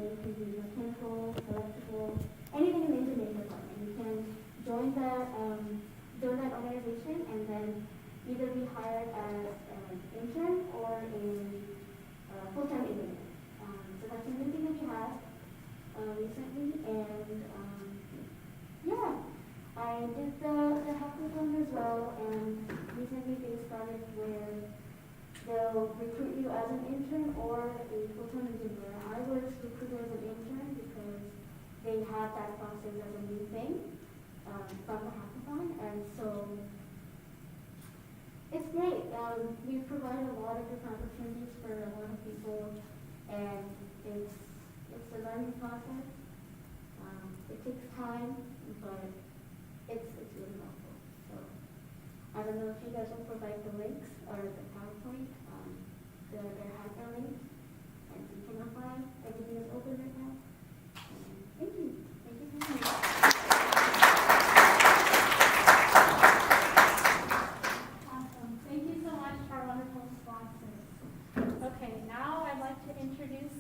it can be mechanical, electrical, anything in the engineering department. You can join that organization and then either be hired as an intern or a full-time engineer. So that's a new thing that we have recently, and yeah, I did the hackathon as well, and recently they started where they'll recruit you as an intern or a full-time engineer. I was recruited as an intern because they had that process as a new thing from the hackathon, and so it's great. We provide a lot of different opportunities for a lot of people, and it's a learning process. It takes time, but it's really helpful. So I don't know if you guys will provide the links or the PowerPoint, their hacker links, and you can apply. Everything is open right now. Thank you. Thank you so much. Awesome. Thank you so much for our wonderful sponsors. Okay, now I'd like to introduce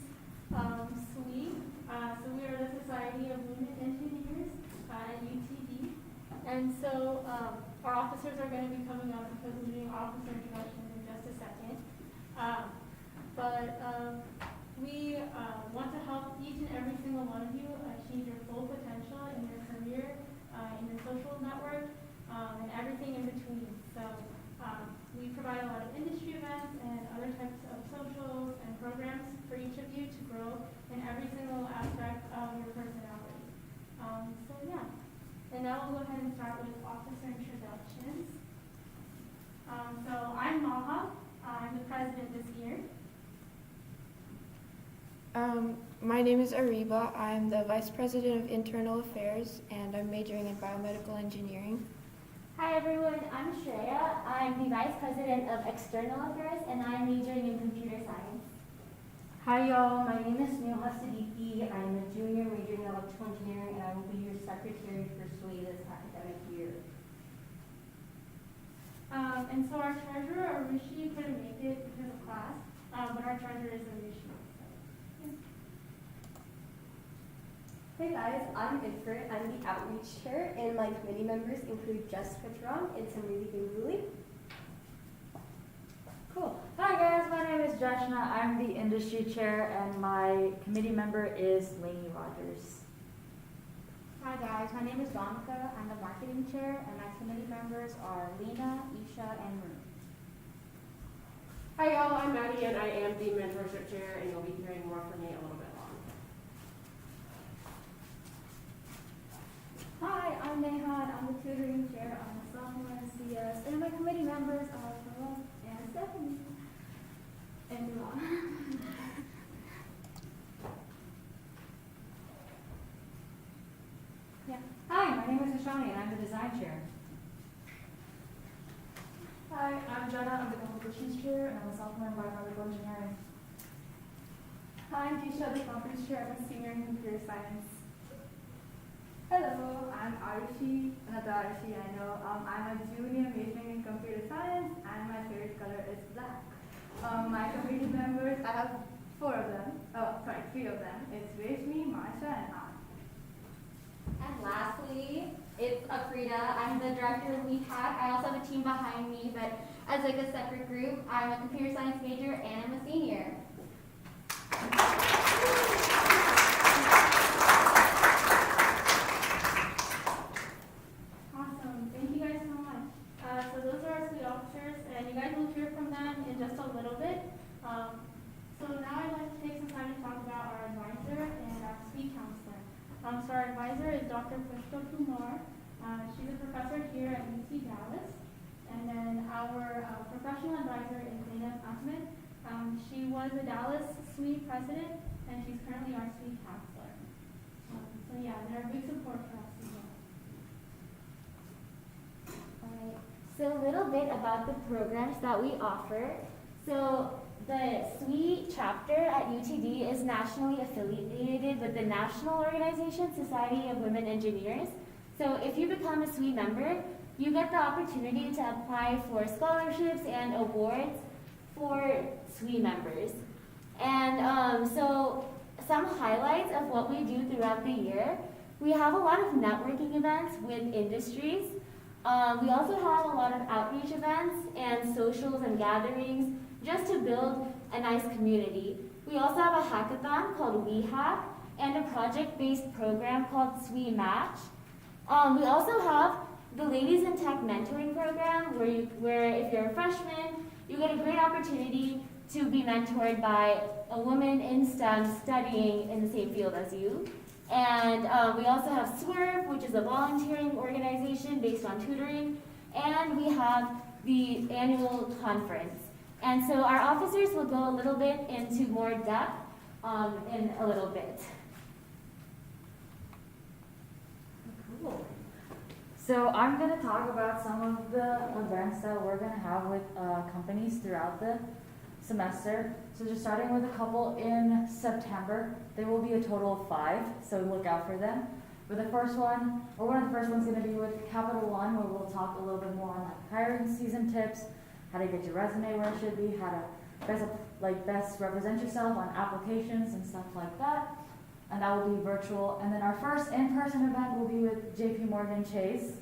SWE. So we are the Society of Women Engineers at UTD. And so our officers are going to be coming up because we're doing officer introductions in just a second. We want to help each and every single one of you achieve your full potential in your career, in your social network, and everything in between. So we provide a lot of industry events and other types of socials and programs for each of you to grow in every single aspect of your personality. So yeah, and now we'll go ahead and start with officer introductions. So I'm Maha. I'm the president this year. My name is Ariba. I'm the Vice President of Internal Affairs, and I'm majoring in biomedical engineering. Hi everyone, I'm Shreya. I'm the Vice President of External Affairs, and I'm majoring in computer science. Hi y'all, my name is Neha Siddiqui. I'm a junior majoring in electrical engineering, and I will be your secretary for SWE this academic year. And so our treasurer, Arishi, couldn't make it because of class, but our treasurer is Arishi. Hey guys, I'm Ifrit. I'm the outreach chair, and my committee members include Jessica Tron and Samriti Ganguly. Cool. Hi guys, my name is Joshna. I'm the industry chair, and my committee member is Lainey Rogers. Hi guys, my name is Donica. I'm the marketing chair, and my committee members are Lena, Isha, and Marie. Hi y'all, I'm Maddie, and I am the mentorship chair, and you'll be hearing more from me a little bit long. Hi, I'm Neha, and I'm the tutoring chair. I'm a sophomore in CS, and my committee members are Carlos and Stephanie. And Mila. Yeah. Hi, my name is Ashani, and I'm the design chair. Hi, I'm Jenna. I'm the communications chair, and I'm a sophomore in biomedical engineering. Hi, I'm Disha, the conference chair. I'm a senior in computer science. Hello, I'm Arushi, another Arushi I know. I'm a junior majoring in computer science, and my favorite color is black. My committee members, I have three of them. It's Reshmi, Marsha, and Ann. And lastly, it's Afrida. I'm the director of Lead Hack. I also have a team behind me, but as like a separate group, I'm a computer science major and I'm a senior. Awesome. Thank you guys so much. So those are our SWE officers, and you guys will hear from them in just a little bit. So now I'd like to take some time to talk about our advisor and our SWE counselor. So our advisor is Dr. Pushpa Kumar. She's a professor here at UT Dallas. And then our professional advisor is Zainab Ahmed. She was a Dallas SWE president, and she's currently our SWE counselor. So yeah, they're a big support for us as well. Alright, so a little bit about the programs that we offer. So the SWE chapter at UTD is nationally affiliated with the national organization, Society of Women Engineers. So if you become a SWE member, you get the opportunity to apply for scholarships and awards for SWE members. And so some highlights of what we do throughout the year. We have a lot of networking events with industries. We also have a lot of outreach events and socials and gatherings just to build a nice community. We also have a hackathon called We Hack and a project-based program called SWE Match. We also have the Ladies in Tech Mentoring Program where if you're a freshman, you get a great opportunity to be mentored by a woman in STEM studying in the same field as you. And we also have SWERV, which is a volunteering organization based on tutoring. And we have the annual conference. And so our officers will go a little bit into more depth in a little bit. Cool. So I'm going to talk about some of the events that we're going to have with companies throughout the semester. So just starting with a couple in September. There will be a total of 5, so look out for them. For the first one, or one of the first ones, going to be with Capital One, where we'll talk a little bit more on like hiring season tips, how to get your resume where it should be, how to best represent yourself on applications and stuff like that. And that will be virtual. And then our first in-person event will be with JP Morgan Chase,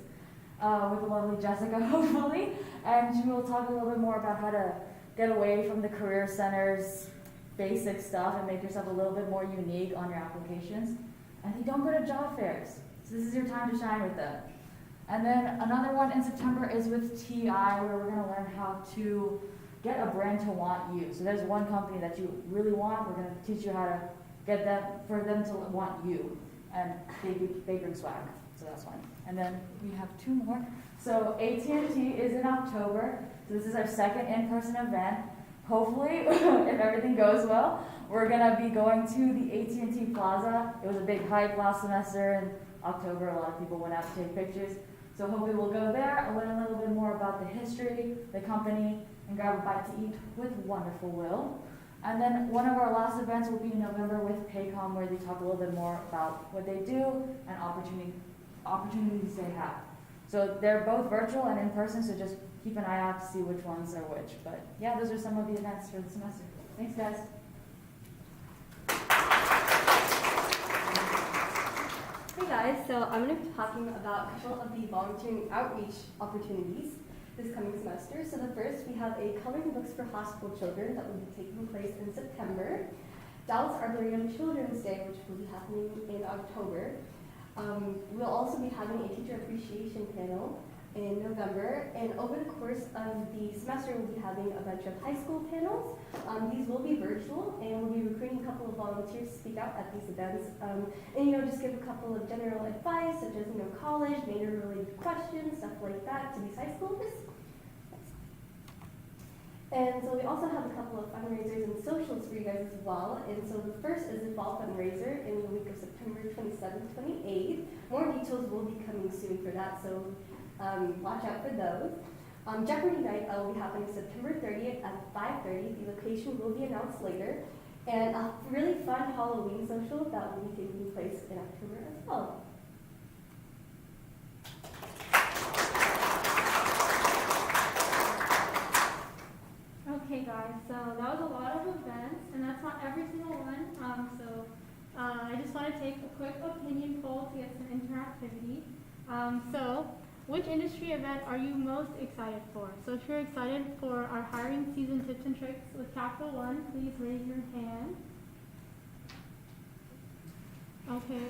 with the lovely Jessica, hopefully. And she will talk a little bit more about how to get away from the Career Center's basic stuff and make yourself a little bit more unique on your applications. And they don't go to job fairs, so this is your time to shine with them. And then another one in September is with TI, where we're going to learn how to get a brand to want you. So there's one company that you really want. We're going to teach you how to get that for them to want you, and they bring swag, so that's fun. And then we have 2 more. So AT&T is in October. So this is our second in-person event. Hopefully, if everything goes well, we're gonna be going to the AT&T Plaza. It was a big hype last semester in October. A lot of people went out to take pictures. So hopefully we'll go there and learn a little bit more about the history, the company, and grab a bite to eat with wonderful Will. And then one of our last events will be in November with Paycom, where they talk a little bit more about what they do and opportunities they have. So they're both virtual and in person, so just keep an eye out to see which ones are which. But yeah, those are some of the events for the semester. Thanks, guys. Hey guys, so I'm going to be talking about a couple of the volunteering outreach opportunities this coming semester. So the first, we have a Coloring Books for Hospital Children that will be taking place in September. Dallas Arboretum Children's Day, which will be happening in October. We'll also be having a teacher appreciation panel in November, and over the course of the semester we'll be having a bunch of high school panels. These will be virtual, and we'll be recruiting a couple of volunteers to speak out at these events, and just give a couple of general advice, such as college, major related questions, stuff like that, to these high schoolers. And so we also have a couple of fundraisers and socials for you guys as well. And so the first is the fall fundraiser in the week of September 27th, 28th. More details will be coming soon for that, so watch out for those. Jeopardy night will be happening September 30th at 5:30. The location will be announced later. And a really fun Halloween social that will be taking place in October as well. Okay guys, so that was a lot of events, and that's not every single one. I just want to take a quick opinion poll to get some interactivity. So which industry event are you most excited for? So if you're excited for our hiring season tips and tricks with Capital One, please raise your hand. Okay.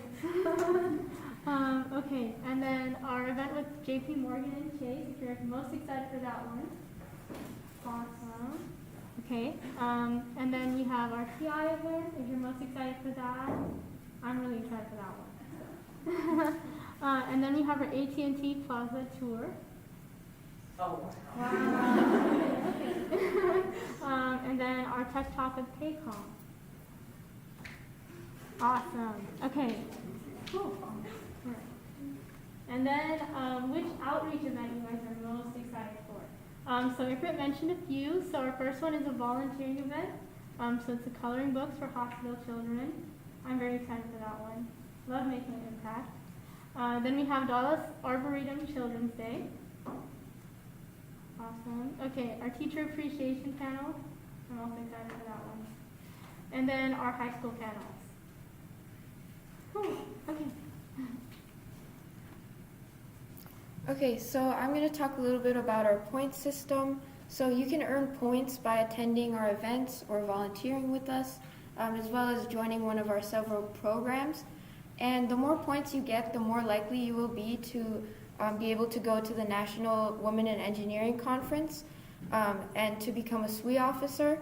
Okay, and then our event with JP Morgan and Chase, if you're most excited for that one. Awesome. Okay, and then we have our TI event, if you're most excited for that. I'm really excited for that one. And then we have our AT&T Plaza tour. Oh, wow. Okay. And then our Tech Talk with Paycom. Awesome. Okay. Cool. All right. And then which outreach event you guys are most excited for? So Ifrit mentioned a few. So our first one is a volunteering event. So it's a Coloring Books for Hospital Children. I'm very excited for that one. Love making an impact. Then we have Dallas Arboretum Children's Day. Awesome. Okay, our teacher appreciation panel. I'm also excited for that one. And then our high school panels. Okay, so I'm going to talk a little bit about our point system. So you can earn points by attending our events or volunteering with us, as well as joining one of our several programs. And the more points you get, the more likely you will be to be able to go to the National Women in Engineering Conference and to become a SWE officer,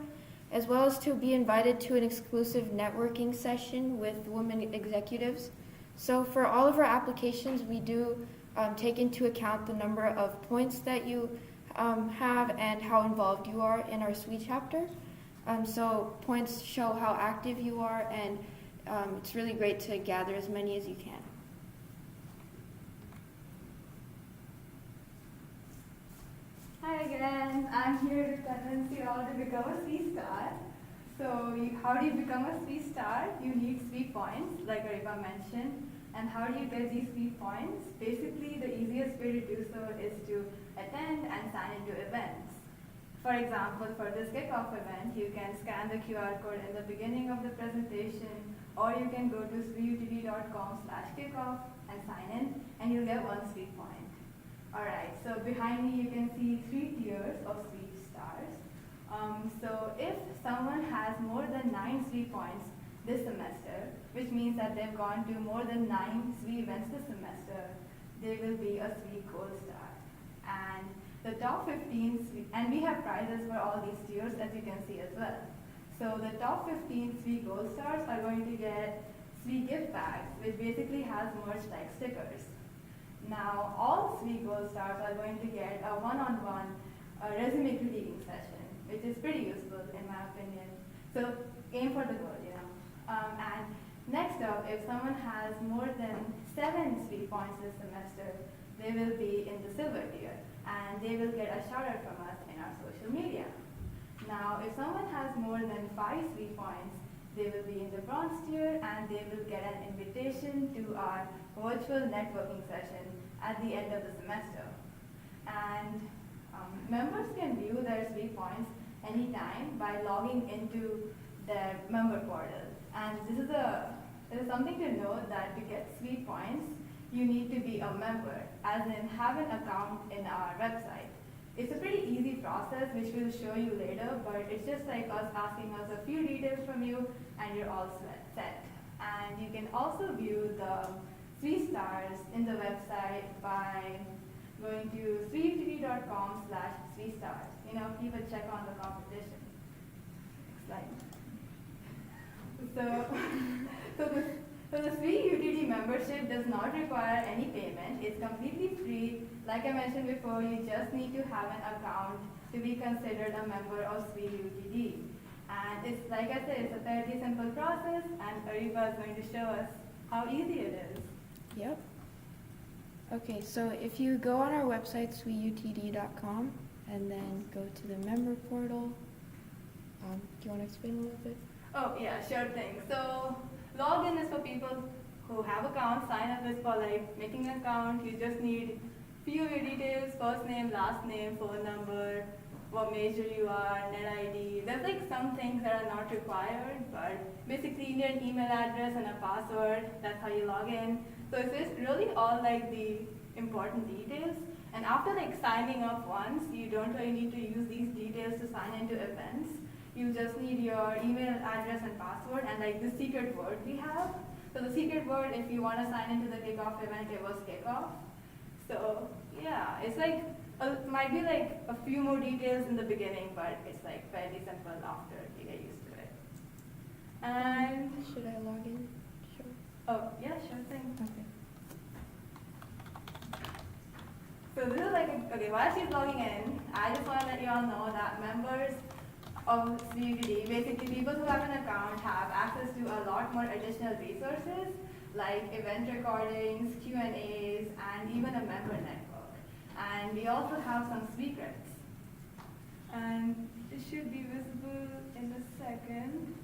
as well as to be invited to an exclusive networking session with women executives. So for all of our applications, we do take into account the number of points that you have and how involved you are in our SWE chapter. So points show how active you are, and it's really great to gather as many as you can. Hi again, I'm here to convince you all to become a SWE star. So how do you become a SWE star? You need SWE points, like Ariba mentioned. And how do you get these SWE points? Basically, the easiest way to do so is to attend and sign into events. For example, for this Kickoff event, you can scan the QR code in the beginning of the presentation, or you can go to sweutt.com/kickoff and sign in, and you'll get 1 SWE point. Alright, so behind me you can see 3 tiers of SWE stars. So if someone has more than 9 SWE points this semester, which means that they've gone to more than 9 SWE events this semester, they will be a SWE Gold Star. And the top 15, and we have prizes for all these tiers, as you can see as well. So the top 15 SWE Gold Stars are going to get SWE gift bags, which basically has merch like stickers. Now, all SWE Gold Stars are going to get a one-on-one resume critiquing session, which is pretty useful in my opinion. So aim for the goal, you know. And next up, if someone has more than 7 SWE points this semester, they will be in the silver tier, and they will get a shout out from us in our social media. Now, if someone has more than 5 SWE points, they will be in the bronze tier, and they will get an invitation to our virtual networking session at the end of the semester. And members can view their SWE points anytime by logging into their member portal. And this is something to note, that to get SWE points, you need to be a member, as in have an account in our website. It's a pretty easy process, which we'll show you later, but it's just like us asking us a few details from you, and you're all set. And you can also view the SWE stars in the website by going to sweutt.com/SWE stars. You know, keep a check on the competition. Next slide. So the SWE UTD membership does not require any payment. It's completely free. Like I mentioned before, you just need to have an account to be considered a member of SWE UTD. And it's, like I said, it's a fairly simple process, and Ariba is going to show us how easy it is. Yep. Okay, so if you go on our website, sweutt.com, and then go to the member portal, do you want to explain a little bit? Oh, yeah, sure thing. So login is for people who have accounts. Sign up is for like making an account. You just need few of your details: first name, last name, phone number, what major you are, net ID. There's like some things that are not required, but basically you need an email address and a password. That's how you log in. So it's just really all like the important details. And after like signing up once, you don't really need to use these details to sign into events. You just need your email address and password, and like the secret word we have. So the secret word, if you want to sign into the Kickoff event, it was Kickoff. So yeah, it's like, might be like a few more details in the beginning, but it's like fairly simple after you get used to it. And should I log in? Sure. Oh, yeah, sure thing. Okay. So this is like, okay, while she's logging in, I just want to let you all know that members of SWE, basically people who have an account, have access to a lot more additional resources, like event recordings, Q&As, and even a member network. And we also have some secrets. And it should be visible in a second.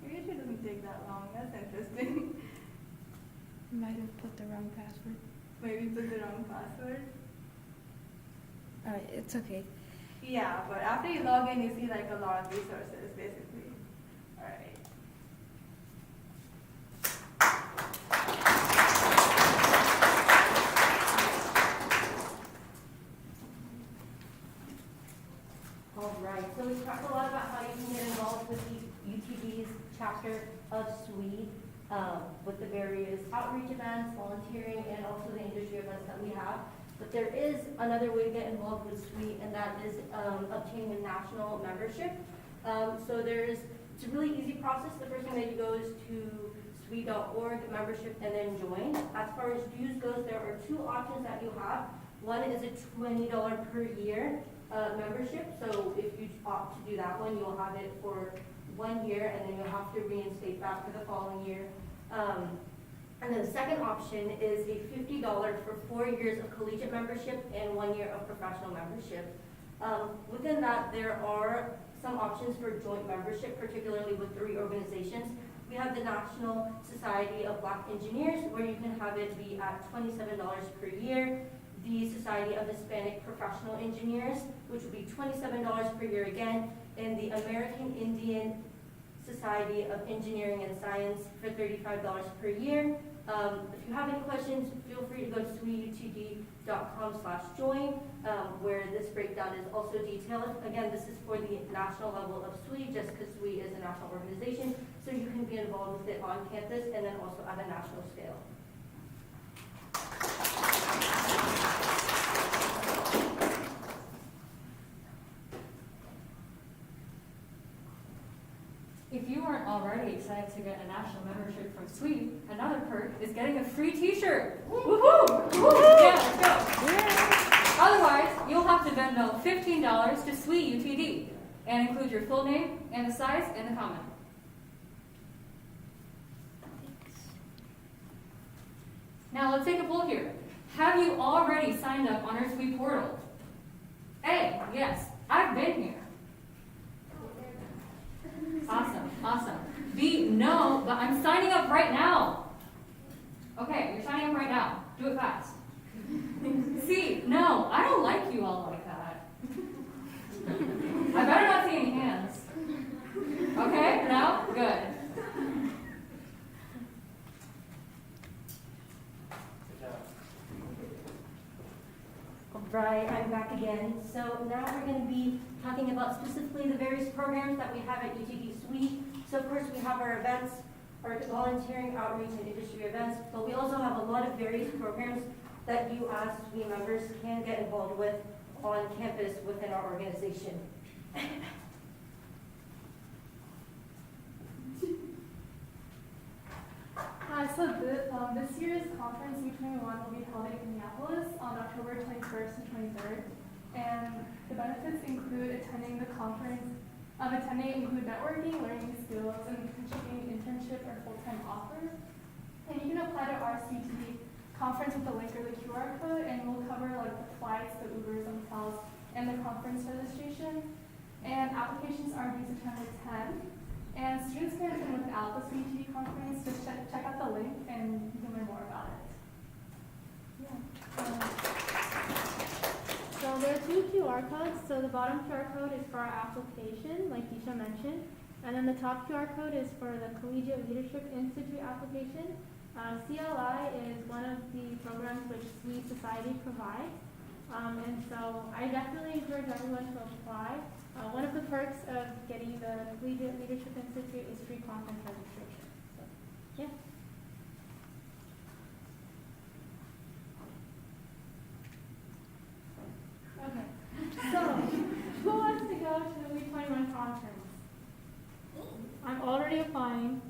Maybe it doesn't take that long. That's interesting. Might have put the wrong password. Maybe put the wrong password. It's okay. Yeah, but after you log in, you see like a lot of resources, basically. Alright. All right, so we talked a lot about how you can get involved with the UTD's chapter of SWE, with the various outreach events, volunteering, and also the industry events that we have. But there is another way to get involved with SWE, and that is obtaining a national membership. It's a really easy process. The first thing that you go is to SWE.org membership and then join. As far as dues goes, there are two options that you have. One is a $20 per year membership. So if you opt to do that one, you'll have it for 1 year, and then you'll have to reinstate that for the following year. And then the second option is a $50 for 4 years of collegiate membership and 1 year of professional membership. Within that, there are some options for joint membership, particularly with 3 organizations. We have the National Society of Black Engineers, where you can have it be at $27 per year. The Society of Hispanic Professional Engineers, which would be $27 per year again, and the American Indian Society of Engineering and Science for $35 per year. If you have any questions, feel free to go to sweutd.com/join, where this breakdown is also detailed. Again, this is for the national level of SWE, just because SWE is a national organization, so you can be involved with it on campus and then also at a national scale. If you weren't already excited to get a national membership from SWE, another perk is getting a free t-shirt. Woohoo! Yeah, let's go. Yeah. Otherwise, you'll have to Venmo $15 to SWE UTD and include your full name and the size and the comment. Now let's take a poll here. Have you already signed up on our SWE portal? A, yes, I've been here. Awesome, awesome. B, no, but I'm signing up right now. Okay, you're signing up right now. Do it fast. C, no, I don't like you all like that. I better not see any hands. Okay, no? Good. Right, I'm back again. So now we're going to be talking about specifically the various programs that we have at UTD SWE. So of course we have our events, our volunteering, outreach, and industry events, but we also have a lot of various programs that you as SWE members can get involved with on campus within our organization. So this year's conference, U21, will be held in Minneapolis on October 21st and 23rd. And the benefits include attending the conference, include networking, learning skills, and potentially internship or full-time offers. And you can apply to our CTD conference with the link or the QR code, and we'll cover like the flights, the Ubers themselves, and the conference registration. And applications are due September 10th. And students can attend without the CTD conference. Just check out the link and you can learn more about it. Yeah. So there are 2 QR codes. So the bottom QR code is for our application, like Disha mentioned. And then the top QR code is for the Collegiate Leadership Institute application. CLI is one of the programs which SWE Society provides. And so I definitely encourage everyone to apply. One of the perks of getting the Collegiate Leadership Institute is free conference registration. So, yeah. Okay. So, who wants to go to the U21 conference? I'm already applying.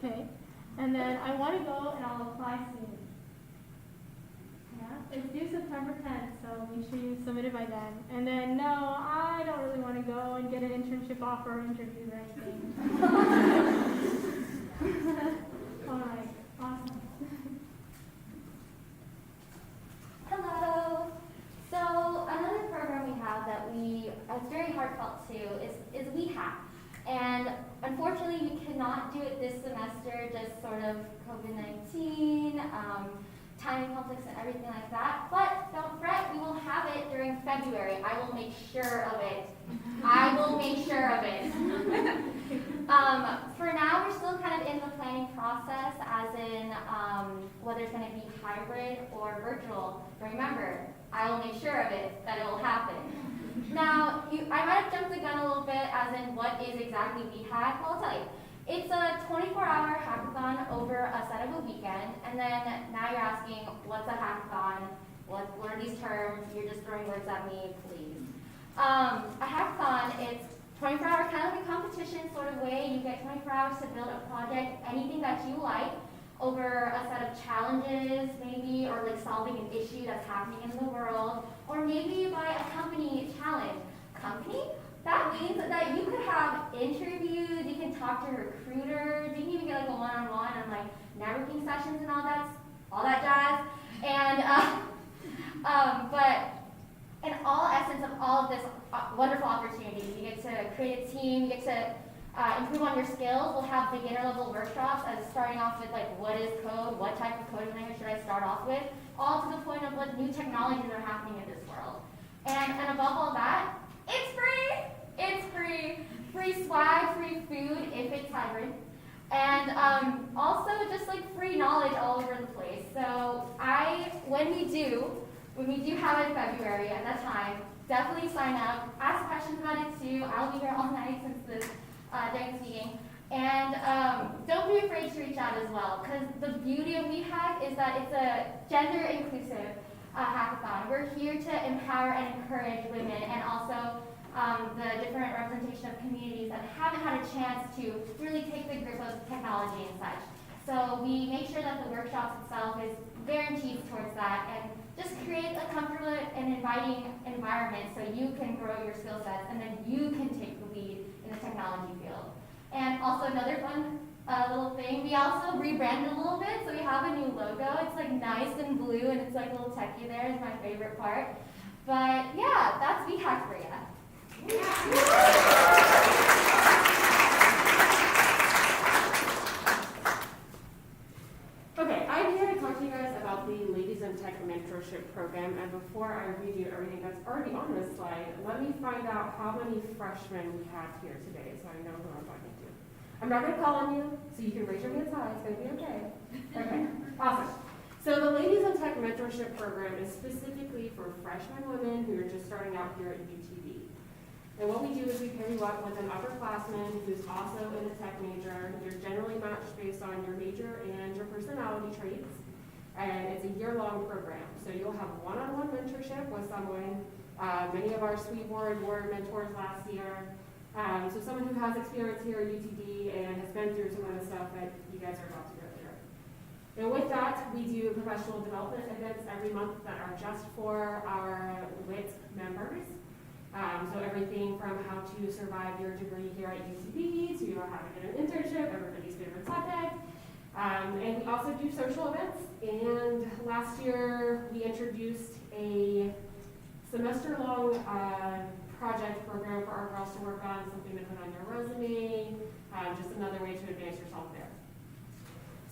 Okay. And then I want to go and I'll apply soon. Yeah, it's due September 10th, so make sure you submit it by then. And then, no, I don't really want to go and get an internship offer or interviews or anything. All right, awesome. Hello. So another program we have that it's very heartfelt too, is WeHap. And unfortunately, we cannot do it this semester, just sort of COVID-19, time conflicts and everything like that. But don't fret, we will have it during February. I will make sure of it. I will make sure of it. For now, we're still kind of in the planning process, as in whether it's going to be hybrid or virtual. But remember, I will make sure of it, that it will happen. Now, I as in what is exactly WeHack, well, I'll tell you. It's a 24-hour hackathon over a set of a weekend, and then now you're asking, what's a hackathon? What are these terms? You're just throwing words at me, please. A hackathon, it's 24-hour kind of like a competition sort of way. You get 24 hours to build a project, anything that you like, over a set of challenges maybe, or like solving an issue that's happening in the world, or maybe by a company challenge. Company? That means that you could have interviews, you can talk to recruiters, you can even get like a one-on-one and like networking sessions and all that jazz. And but in all essence of all of this wonderful opportunities, you get to create a team, you get to improve on your skills. We'll have beginner level workshops as starting off with like what is code, what type of coding language should I start off with, all to the point of what new technologies are happening in this world. And above all that, it's free! It's free! Free swag, free food if it's hybrid. And also just like free knowledge all over the place. So when we do have it in February at that time, definitely sign up, ask questions about it too. I'll be here all night during this meeting. And don't be afraid to reach out as well, because the beauty of WeHack is that it's a gender inclusive hackathon. We're here to empower and encourage women, and also the different representation of communities that haven't had a chance to really take the grip of technology and such. So we make sure that the workshop itself is guaranteed towards that, and just create a comfortable and inviting environment so you can grow your skill sets and then you can take the lead in the technology field. And also another fun little thing, we also rebranded a little bit, so we have a new logo. It's like nice and blue, and it's like a little techie there is my favorite part. But yeah, that's WeHack for ya. Okay, I'm here to talk to you guys about the Ladies in Tech Mentorship Program, and before I read you everything that's already on this slide, let me find out how many freshmen we have here today so I know who I'm talking to. I'm not going to call on you, so you can raise your hands high. It's going to be okay. Okay, awesome. So the Ladies in Tech Mentorship Program is specifically for freshman women who are just starting out here at UTD. And what we do is we pair you up with an upperclassman who's also in a tech major. You're generally matched based on your major and your personality traits. And it's a year-long program. So you'll have one-on-one mentorship with someone. Many of our SWE board were mentors last year. So someone who has experience here at UTD and has been through some of the stuff that you guys are about to go through. And with that, we do professional development events every month that are just for our WIT members. So everything from how to survive your degree here at UTD to how to get an internship, everybody's favorite subject. And we also do social events. And last year, we introduced a semester-long project program for our girls to work on, something to put on your resume, just another way to advance yourself there.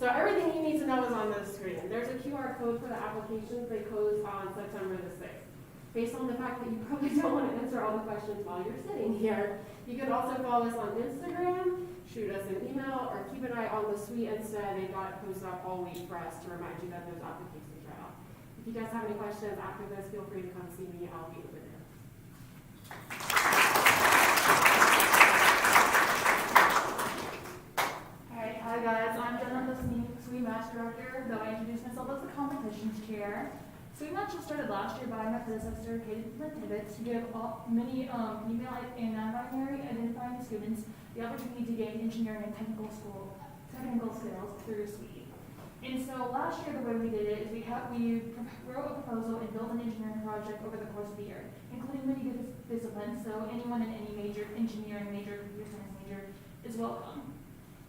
So everything you need to know is on the screen. There's a QR code for the applications. They close on September the 6th. Based on the fact that you probably don't want to answer all the questions while you're sitting here, you can also follow us on Instagram, shoot us an email, or keep an eye on the SWE Insta. They got it posted up all week for us to remind you that those applications are out. If you guys have any questions after this, feel free to come see me. I'll be over there. Alright, hi guys, I'm Jenna, the SWE Match Director, though I introduced myself as the competitions chair. SWE Match was started last year by my predecessor, Caitlin Tibbetts, to give many female and non-binary identifying students the opportunity to gain engineering and technical skills through SWE. And so last year the way we did it is we wrote a proposal and built an engineering project over the course of the year, including many disciplines, so anyone in any major engineering major, computer science major is welcome.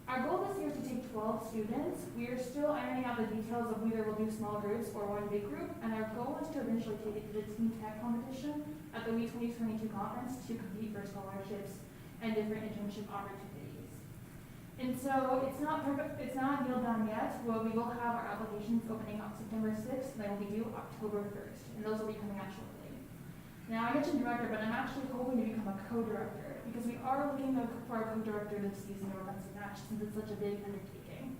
Our goal this year is to take 12 students. We are still ironing out the details of whether we'll do small groups or one big group, and our goal is to eventually take it to the Teen Tech competition at the WE 2022 conference to compete for scholarships and different internship opportunities. And so it's not nailed down yet. Well, we will have our applications opening on September 6th, and they will be due October 1st, and those will be coming out shortly. Now, I mentioned director, but I'm actually hoping to become a co-director, because we are looking for a co-director this season or once a match, since it's such a big undertaking.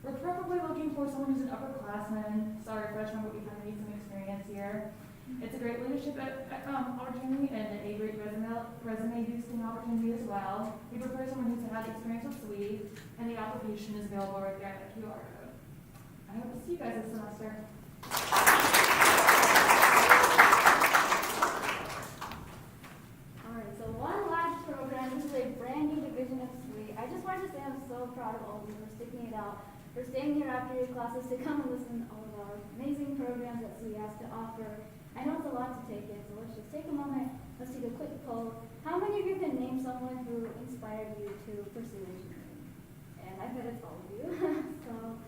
We're probably looking for someone who's an upperclassman, sorry freshman, but we kind of need some experience here. It's a great leadership opportunity and a great resume resume boosting opportunity as well. We prefer someone who's had experience with SWE, and the application is available right there in the QR code. I hope to see you guys this semester. Alright, so one last program. This is a brand new division of SWE. I just wanted to say I'm so proud of all of you for sticking it out, for staying here after your classes to come and listen to all of our amazing programs that SWE has to offer. I know it's a lot to take in, so let's just take a moment. Let's take a quick poll. How many of you can name someone who inspired you to pursue engineering? And I bet it's all of you. So,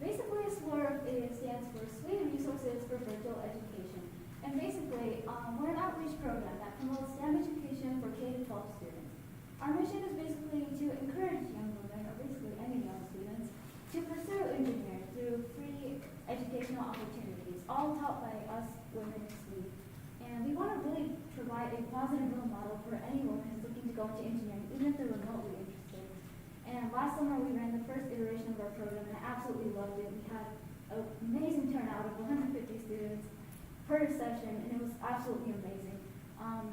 basically, SWERF stands for SWE Resources for Virtual Education. And basically, we're an outreach program that promotes STEM education for K-12 students. Our mission is basically to encourage young women, or basically any young students, to pursue engineering through free educational opportunities, all taught by us women in SWE. And we want to really provide a positive role model for any woman who's looking to go into engineering, even if they're remotely interested. And last summer we ran the first iteration of our program, and I absolutely loved it. We had an amazing turnout of 150 students per session, and it was absolutely amazing.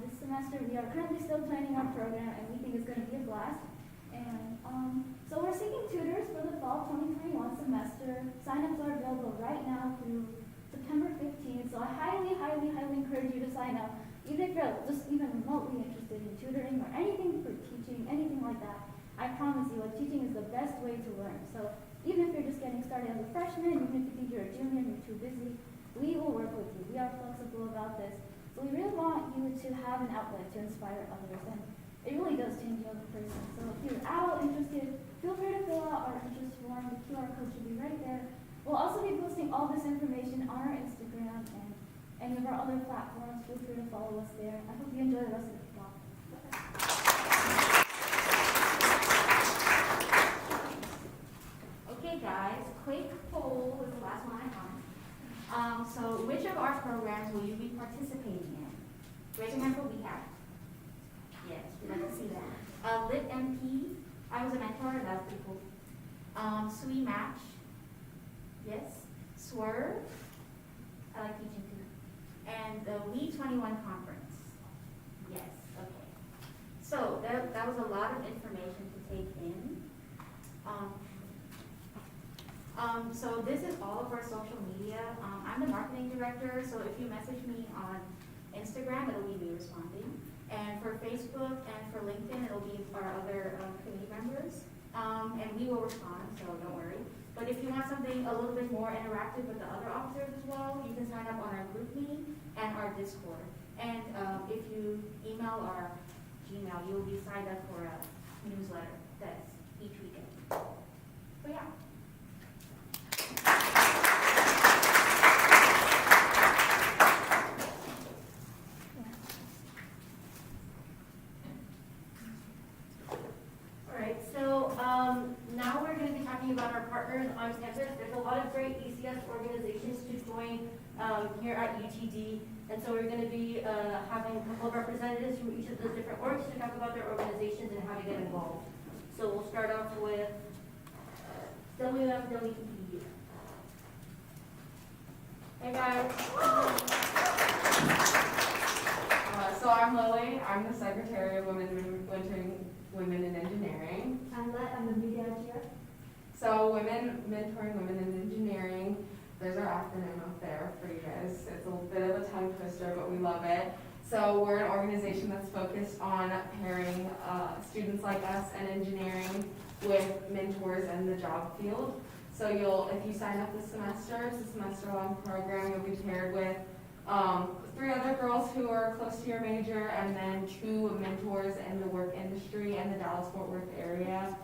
This semester we are currently still planning our program, and we think it's going to be a blast. And so we're seeking tutors for the fall 2021 semester. Sign-ups are available right now through September 15th, so I highly encourage you to sign up. Even if you're just even remotely interested in tutoring or anything for teaching, anything like that, I promise you, teaching is the best way to learn. So even if you're just getting started as a freshman, even if you think you're a junior and you're too busy, we will work with you. We are flexible about this. So we really want you to have an outlet to inspire others, and it really does change you as a person. So if you're at all interested, feel free to fill out our interest form. The QR code should be right there. We'll also be posting all this information on our Instagram and any of our other platforms. Feel free to follow us there. I hope you enjoy the rest of the talk. Okay, guys, quick poll is the last one I have. So which of our programs will you be participating in? Raise your hand for WeHab. Yes, we'd like to see that. Lit MP, I was a mentor, that was pretty cool. SWE Match, yes. Swerve, I like teaching too. And the We21 Conference, yes, okay. So that was a lot of information to take in. So this is all of our social media. I'm the marketing director, so if you message me on Instagram, it'll be me responding. And for Facebook and for LinkedIn, it'll be our other committee members. And we will respond, so don't worry. But if you want something a little bit more interactive with the other officers as well, you can sign up on our group meeting and our Discord. And if you email our Gmail, you will be signed up for a newsletter that's each weekend. So yeah. Alright, so now we're going to be talking about our partners on campus. There's a lot of great ECS organizations to join here at UTD, and so we're going to be having a couple of representatives from each of those different orgs to talk about their organizations and how to get involved. So we'll start off with WFWE. Hey guys. So I'm Lily. I'm the Secretary of Women in Engineering. I'm the media chair. So mentoring women in engineering, there's our acronym up there for you guys. It's a bit of a tongue twister, but we love it. So we're an organization that's focused on pairing students like us and engineering with mentors in the job field. So if you sign up this semester, it's a semester-long program, you'll be paired with 3 other girls who are close to your major, and then 2 mentors in the work industry and the Dallas-Fort Worth area.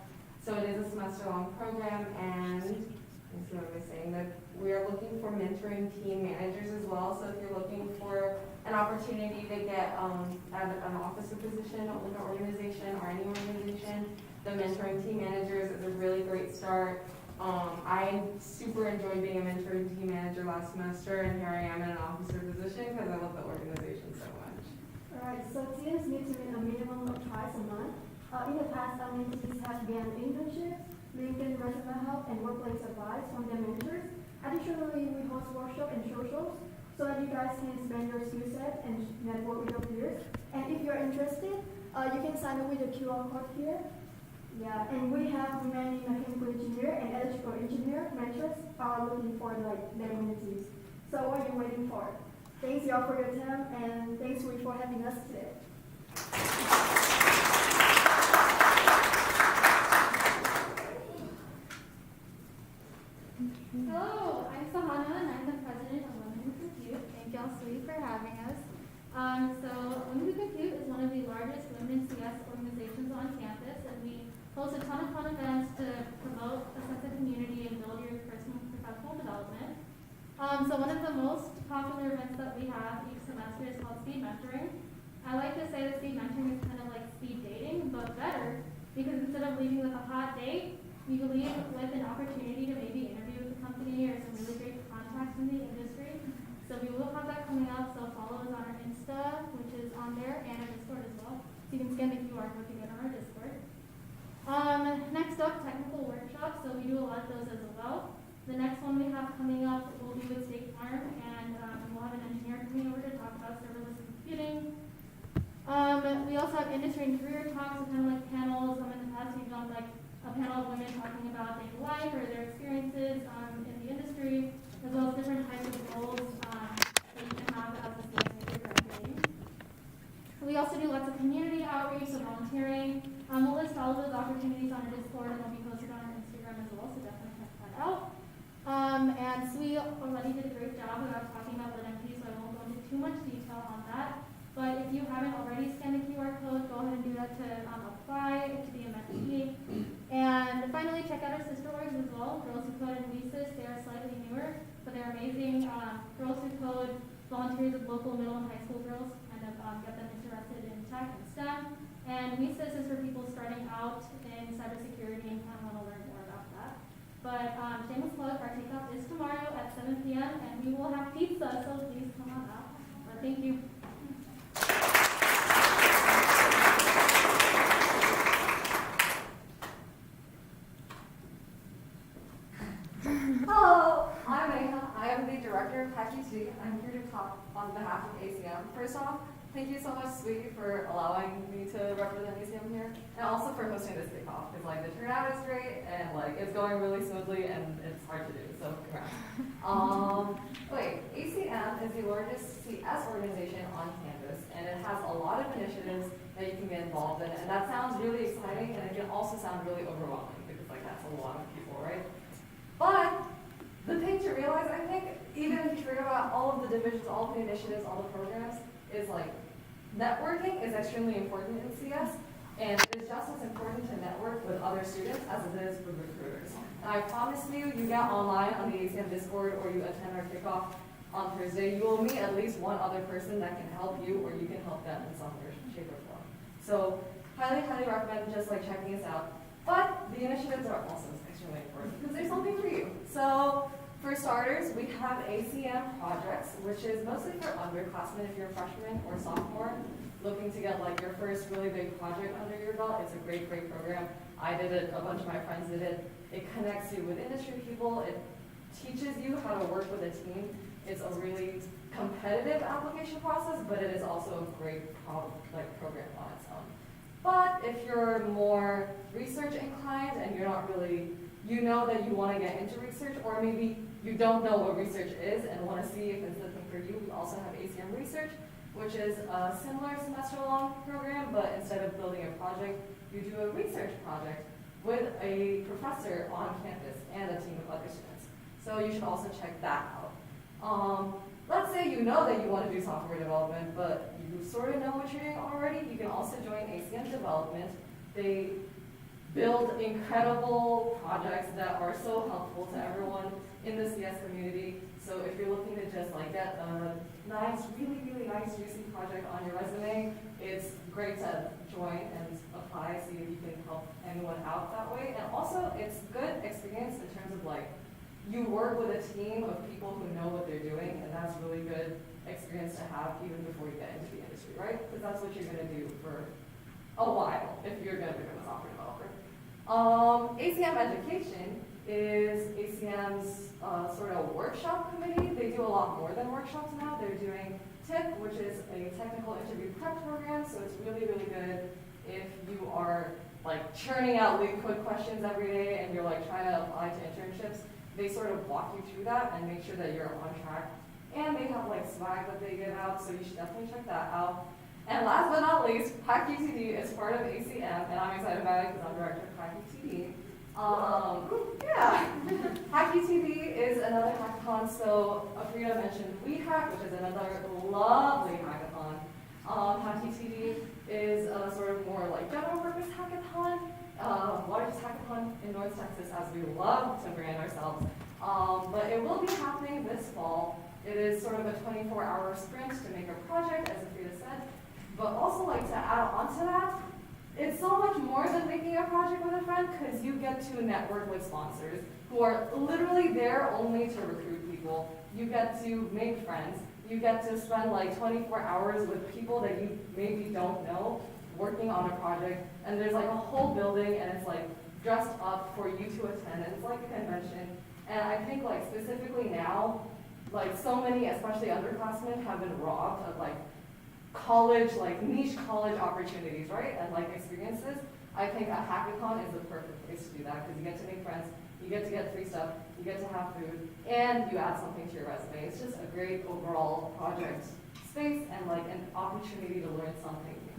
So it is a semester-long program, and let's see what am I saying, that we are looking for mentoring team managers as well. So if you're looking for an opportunity to get an officer position with an organization or any organization, the mentoring team managers is a really great start. I super enjoyed being a mentoring team manager last semester, and here I am in an officer position because I love the organization so much. Alright, so teams need to meet a minimum of twice a month. In the past, our mentees have begun internships, LinkedIn resume help, and workplace advice from their mentors. Additionally, we host workshops and socials, so that you guys can expand your skill set and network with your peers. And if you're interested, you can sign up with the QR code here. Yeah, and we have many mechanical engineer and electrical engineer mentors looking for their communities. So what are you waiting for? Thanks y'all for your time, and thanks SWE for having us today. Hello, I'm Sahana, and I'm the president of Women Who Compute. Thank y'all, SWE, for having us. So Women Who Compute is one of the largest women in CS organizations on campus, and we host a ton of fun events to promote a sense of community and build your personal and professional development. So one of the most popular events that we have each semester is called speed mentoring. I like to say that speed mentoring is kind of like speed dating, but better, because instead of leaving with a hot date, you leave with an opportunity to maybe interview with the company or some really great contacts in the industry. So we will have that coming up, so follow us on our Insta, which is on there, and our Discord as well. So you can scan the QR code to get on our Discord. Next up, technical workshops, so we do a lot of those as well. The next one we have coming up will be with State Farm, and we'll have an engineer coming over to talk about serverless computing. We also have industry and career talks, so kind of like panels. In the past, we've done like a panel of women talking about daily life or their experiences in the industry, as well as different types of roles that you can have as a CS major graduating. We also do lots of community outreach, so volunteering. We'll list all of those opportunities on our Discord, and they'll be posted on our Instagram as well, so definitely check that out. And SWE already did a great job about talking about LitMP, so I won't go into too much detail on that. But if you haven't already scanned the QR code, go ahead and do that to apply to be a mentee. And finally, check out our sister orgs as well, Girls Who Code and WeSys. They are slightly newer, but they're amazing. Girls Who Code volunteers with local middle and high school girls, kind of get them interested in tech and STEM. And WeSys is for people starting out in cybersecurity and kind of want to learn more about that. But shameless plug, our takeoff is tomorrow at 7 p.m. and we will have pizza, so please come on out. But thank you. Hello, I'm Neha. I am the director of PACUT. I'm here to talk on behalf of ACM. First off, thank you so much, SWE, for allowing me to represent ACM here, and also for hosting this kickoff. Because the turnout is great, and it's going really smoothly, and it's hard to do. So congrats. ACM is the largest CS organization on campus, and it has a lot of initiatives that you can get involved in, and that sounds really exciting, and it can also sound really overwhelming because that's a lot of people, right? But the thing to realize, I think, even if you forget about all of the divisions, all of the initiatives, all the programs, is networking is extremely important in CS, and it is just as important to network with other students as it is with recruiters. And I promise you, you get online on the ACM Discord or you attend our kickoff on Thursday, you will meet at least one other person that can help you or you can help them in some way, shape, or form. So highly, highly recommend just checking us out. But the initiatives are also extremely important because there's something for you. So for starters, we have ACM projects, which is mostly for underclassmen if you're a freshman or sophomore, looking to get your first really big project under your belt. It's a great, great program. I did it, a bunch of my friends did it. It connects you with industry people. It teaches you how to work with a team. It's a really competitive application process, but it is also a great program on its own. But if you're more research inclined and you're not really, you know that you want to get into research, or maybe you don't know what research is and want to see if it's the thing for you, we also have ACM Research, which is a similar semester-long program, but instead of building a project, you do a research project with a professor on campus and a team of other students. So you should also check that out. Let's say you know that you want to do software development, but you sort of know what you're doing already. You can also join ACM Development. They build incredible projects that are so helpful to everyone in the CS community. So if you're looking to just get a nice, really, really nice, juicy project on your resume, it's great to join and apply, see if you can help anyone out that way. And also, it's good experience in terms of you work with a team of people who know what they're doing, and that's really good experience to have even before you get into the industry, right? Because that's what you're going to do for a while if you're going to become a software developer. ACM Education is ACM's sort of workshop committee. They do a lot more than workshops now. They're doing TIP, which is a technical interview prep program, so it's really, really good if you are like churning out LeetCode questions every day and you're like trying to apply to internships. They sort of walk you through that and make sure that you're on track. And they have like swag that they give out, so you should definitely check that out. And last but not least, PackUTD is part of ACM, and I'm excited about it because I'm director of PackUTD. Yeah, PackUTD is another hackathon. So Afrida mentioned WeHack, which is another lovely hackathon. PackUTD is a sort of more like general purpose hackathon, largest hackathon in North Texas, as we love to brand ourselves. But it will be happening this fall. It is sort of a 24-hour sprint to make a project, as Afrida said. But also, like, to add on to that, it's so much more than making a project with a friend, because you get to network with sponsors who are literally there only to recruit people. You get to make friends. You get to spend like 24 hours with people that you maybe don't know working on a project. And there's like a whole building, and it's like dressed up for you to attend. And it's like a convention. And I think like specifically now, like so many, especially underclassmen, have been robbed of like college, like niche college opportunities, right? And like experiences. I think a hackathon is the perfect place to do that, because you get to make friends, you get to get free stuff, you get to have food, and you add something to your resume. It's just a great overall project space and like an opportunity to learn something new.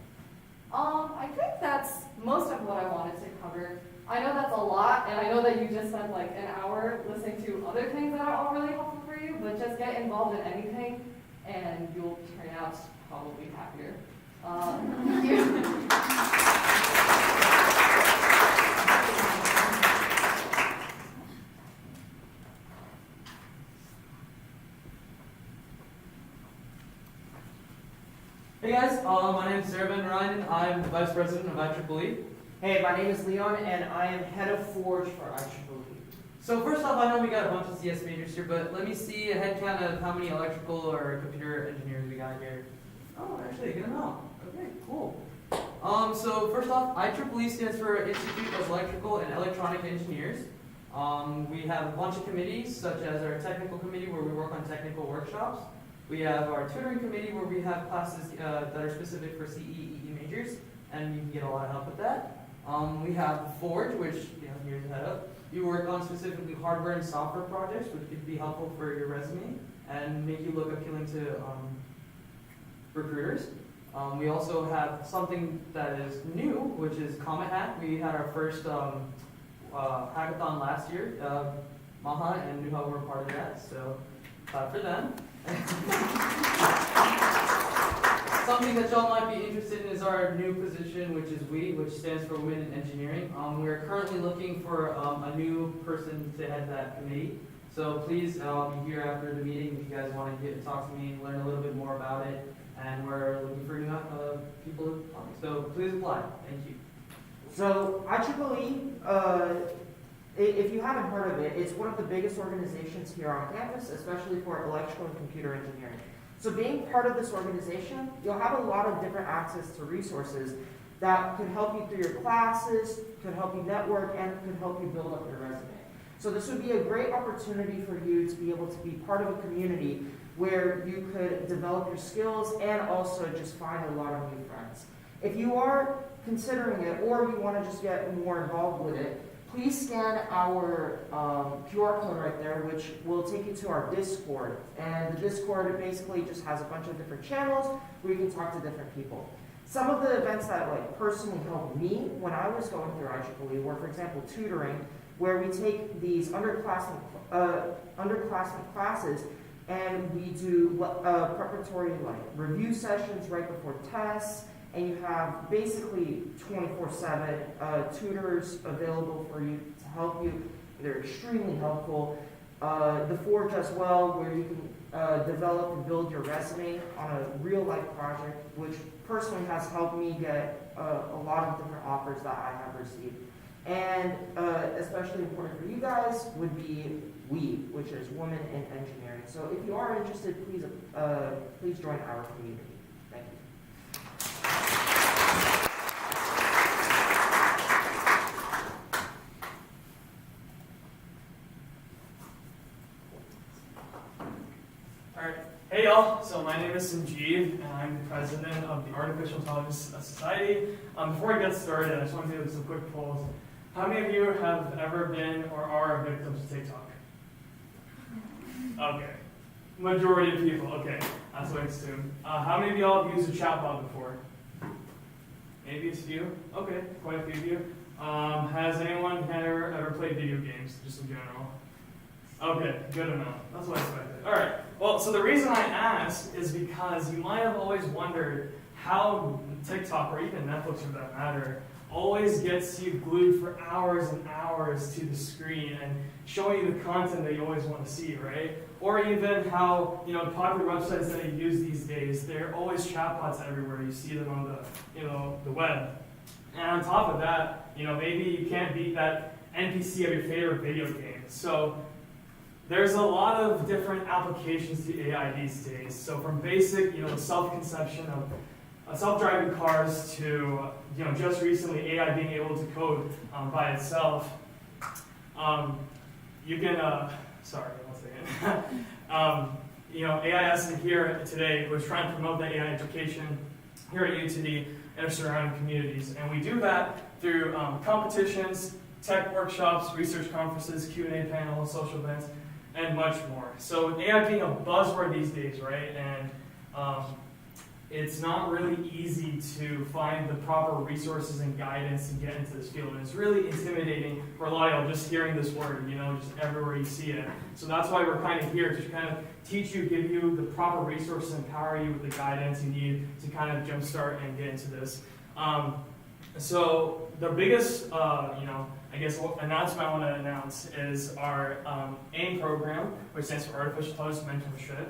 I think that's most of what I wanted to cover. I know that's a lot, and I know that you just spent like an hour listening to other things that are all really helpful for you, but just get involved in anything, and you'll turn out probably happier. Thank you. Hey guys, my name is Sarah Ryan. I'm the Vice President of IEEE. Hey, my name is Leon, and I am Head of Forge for IEEE. So first off, I know we got a bunch of CS majors here, but let me see a head count of how many electrical or computer engineers we got here. Oh, actually, a good amount. Okay, cool. So first off, IEEE stands for Institute of Electrical and Electronic Engineers. We have a bunch of committees, such as our technical committee, where we work on technical workshops. We have our tutoring committee, where we have classes that are specific for CE, EE majors, and you can get a lot of help with that. We have Forge, which here's the head up. You work on specifically hardware and software projects, which could be helpful for your resume and make you look appealing to recruiters. We also have something that is new, which is Comet Hack. We had our first hackathon last year. Maha and Nuha were part of that, so clap for them. Something that y'all might be interested in is our new position, which is WE, which stands for Women in Engineering. We are currently looking for a new person to head that committee. So please, I'll be here after the meeting if you guys want to get to talk to me and learn a little bit more about it. And we're looking for new people to talk. So please apply. Thank you. So IEEE, if you haven't heard of it, it's one of the biggest organizations here on campus, especially for electrical and computer engineering. So being part of this organization, you'll have a lot of different access to resources that could help you through your classes, could help you network, and could help you build up your resume. So this would be a great opportunity for you to be able to be part of a community where you could develop your skills and also just find a lot of new friends. If you are considering it or you want to just get more involved with it, please scan our QR code right there, which will take you to our Discord. And the Discord basically just has a bunch of different channels where you can talk to different people. Some of the events that like personally helped me when I was going through IEEE were, for example, tutoring, where we take these underclassmen classes and we do preparatory like review sessions right before tests. And you have basically 24/7 tutors available for you to help you. They're extremely helpful. The Forge as well, where you can develop and build your resume on a real life project, which personally has helped me get a lot of different offers that I have received. And especially important for you guys would be WE, which is Women in Engineering. So if you are interested, please join our community. Thank you. y'all, so my name is Sanjeev, and I'm the president of the Artificial Intelligence Society. Before I get started, I just want to do some quick polls. How many of you have ever been or are victims of TikTok? Okay. Majority of people, okay. That's what I assumed. How many of y'all have used a chatbot before? Maybe a few? Okay, quite a few of you. Has anyone ever played video games, just in general? Okay, good enough. That's what I expected. All right. Well, so the reason I ask is because you might have always wondered how TikTok, or even Netflix for that matter, always gets you glued for hours and hours to the screen and showing you the content that you always want to see, right? Or even how, popular websites that you use these days, they're always chatbots everywhere. You see them on the web. And on top of that, maybe you can't beat that NPC of your favorite video game. So there's a lot of different applications to AI these days. So from basic, self-conception of self-driving cars to, just recently AI being able to code by itself. You can, sorry, 1 second. AIS here today was trying to promote that AI education here at UTD and our surrounding communities. And we do that through competitions, tech workshops, research conferences, Q&A panels, social events, and much more. So with AI being a buzzword these days, right? And it's not really easy to find the proper resources and guidance to get into this field. And it's really intimidating for a lot of y'all just hearing this word, just everywhere you see it. So that's why we're kind of here to kind of teach you, give you the proper resources, empower you with the guidance you need to kind of jumpstart and get into this. So the biggest, announcement I want to announce is our AIM program, which stands for Artificial Intelligence Mentorship.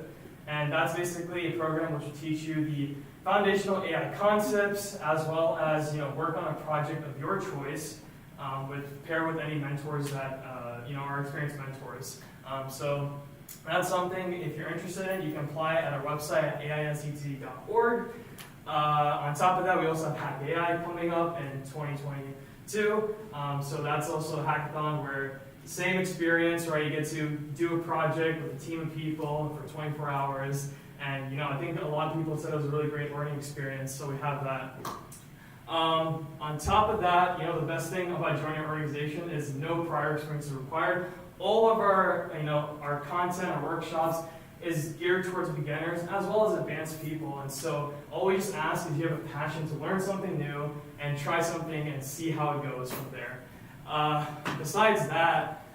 And that's basically a program which will teach you the foundational AI concepts, as well as work on a project of your choice, pair with any mentors that are experienced mentors. So that's something, if you're interested in, you can apply at our website at aisett.org. On top of that, we also have Hack AI coming up in 2022. So that's also a hackathon where same experience, right? You get to do a project with a team of people for 24 hours. And, I think a lot of people said it was a really great learning experience, so we have that. On top of that, the best thing about joining our organization is no prior experience is required. All of our, our content, our workshops is geared towards beginners as well as advanced people. And so all we just ask is you have a passion to learn something new and try something and see how it goes from there. Besides that,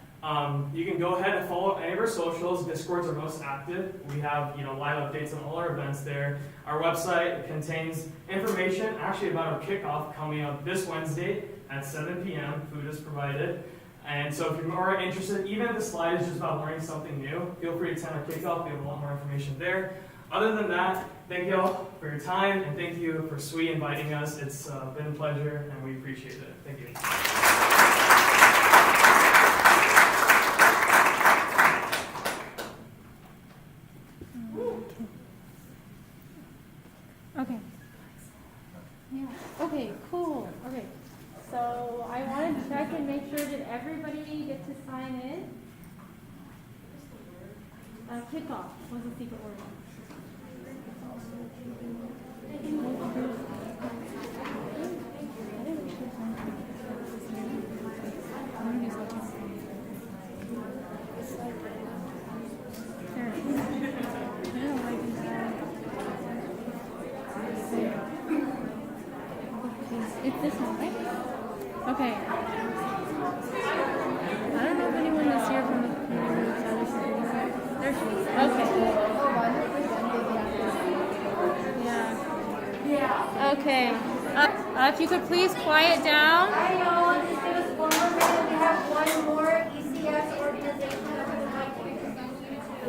you can go ahead and follow any of our socials. Discord's our most active. We have live updates on all our events there. Our website contains information actually about our kickoff coming up this Wednesday at 7 p.m. Food is provided. And so if you're more interested, even if the slide is just about learning something new, feel free to attend our kickoff. We have a lot more information there. Other than that, thank you all for your time, and thank you for SWE inviting us. It's been a pleasure, and we appreciate it. Thank you. Okay. Yeah. Okay, cool. Okay. So I wanted to check and make sure that everybody get to sign in. Kickoff was the secret word. It's this one, right? Okay. I don't know if anyone is here from the other side. There she is. Okay. Yeah. Okay. If you could please quiet down. I know, just give us one more minute. We have one more ECS organization that we would like to present you to.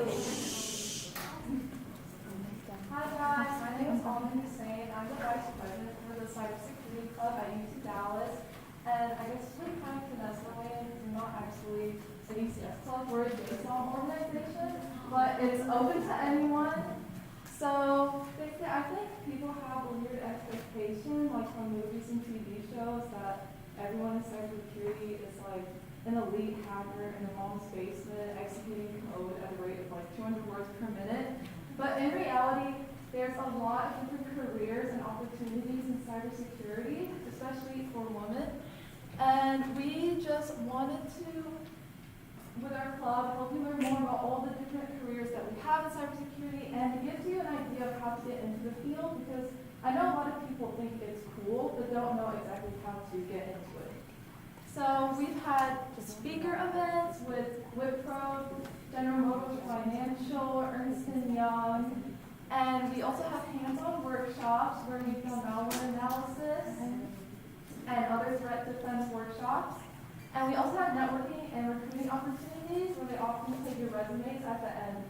Hi guys, my name is Alden Hussein. I'm the vice president for the Cybersecurity Club at UT Dallas. And I guess we kind of finesse the way in, we're not actually an ECS club, we're a JSON organization, but it's open to anyone. So basically, I think people have a weird expectation, like from movies and TV shows, that everyone in cybersecurity is like an elite hacker in a mom's basement executing code at a rate of like 200 words per minute. But in reality, there's a lot of different careers and opportunities in cybersecurity, especially for women. And we just wanted to, with our club, help you learn more about all the different careers that we have in cybersecurity, and it gives you an idea of how to get into the field, because I know a lot of people think it's cool, but don't know exactly how to get into it. So we've had speaker events with Wipro, General Motors Financial, Ernst & Young, and we also have hands-on workshops where we've done malware analysis and other threat defense workshops. And we also have networking and recruiting opportunities where they often take your resumes at the end.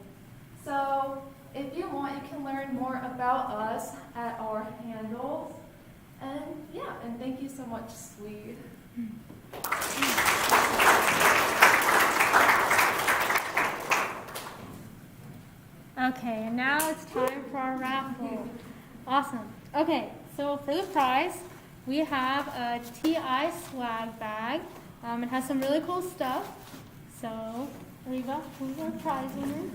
So if you want, you can learn more about us at our handles. And yeah, and thank you so much, SWE. Okay, and now it's time for our raffle. Awesome. Okay, so for the prize, we have a TI swag bag. It has some really cool stuff. So, there you go. Who's our prize winner?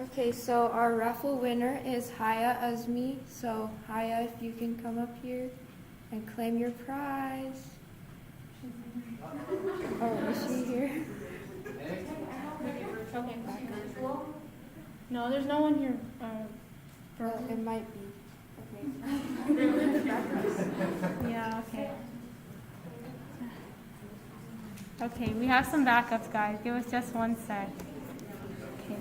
Okay, so our raffle winner is Haya Azmi. So, Haya, if you can come up here and claim your prize. Oh, is she here? Okay. No, there's no one here. It might be. Yeah, okay. Okay, we have some backups, guys. Give us just one sec. Okay.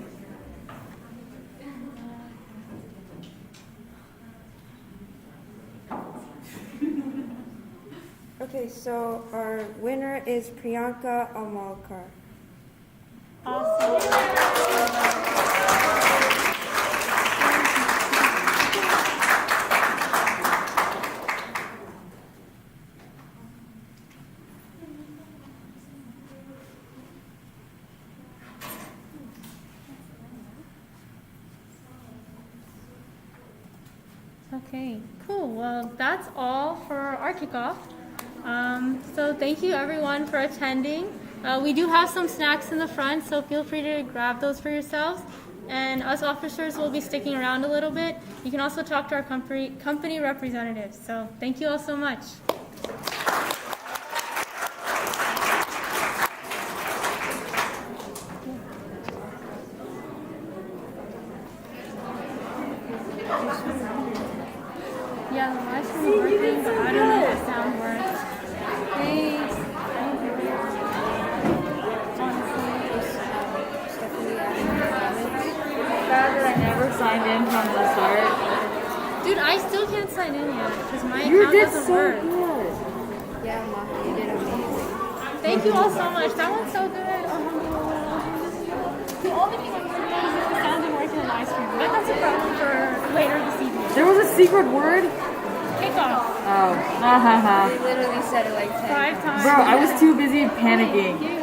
Okay, so our winner is Priyanka Amalkar. Okay, cool. Well, that's all for our kickoff. So thank you everyone for attending. We do have some snacks in the front, so feel free to grab those for yourselves. And us officers will be sticking around a little bit. You can also talk to our company representatives. So thank you all so much. Yeah, the live stream is working, but I don't know if the sound works. Thanks. Sad that I never signed in from the start. Dude, I still can't sign in yet because my account doesn't work. Good. Yeah, Maha, you did amazing. Thank you all so much. That one's so good. The only thing I'm working on is if the sound didn't work in the live stream, but that's a problem for later this evening. There was a secret word? Kickoff. Oh. They literally said it like 10 5 times. Bro, I was too busy panicking.